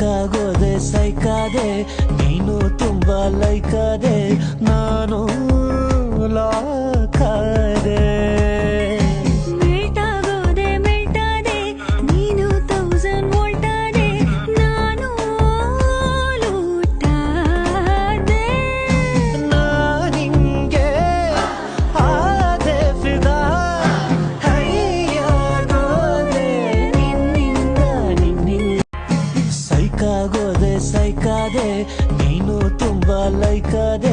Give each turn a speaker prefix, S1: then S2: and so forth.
S1: ಸೈಕಾಗೋದೆ ಸೈಕಾದೆ ನೀನು ತುಂಬಾ ಲೈಕಾದೆ ನಾನು ಲಾಕಾದೆ
S2: ಮೆಲ್ಟಾಗೋದೆ ಮೆಲ್ಟಾದೆ ನೀನು 1000 ವೋಲ್ಟ್ ಆದೆ ನಾನು ಲೂಟಾದೆ
S1: ನಾನಿಂಗೆ ಆದೆ ಫಿದಾ ಹೈಯಾಗೋದೆ ನಿನ್ನಿಂದ ಸೈಕಾಗೋದೆ ಸೈಕಾದೆ ನೀನು ತುಂಬಾ ಲೈಕಾದೆ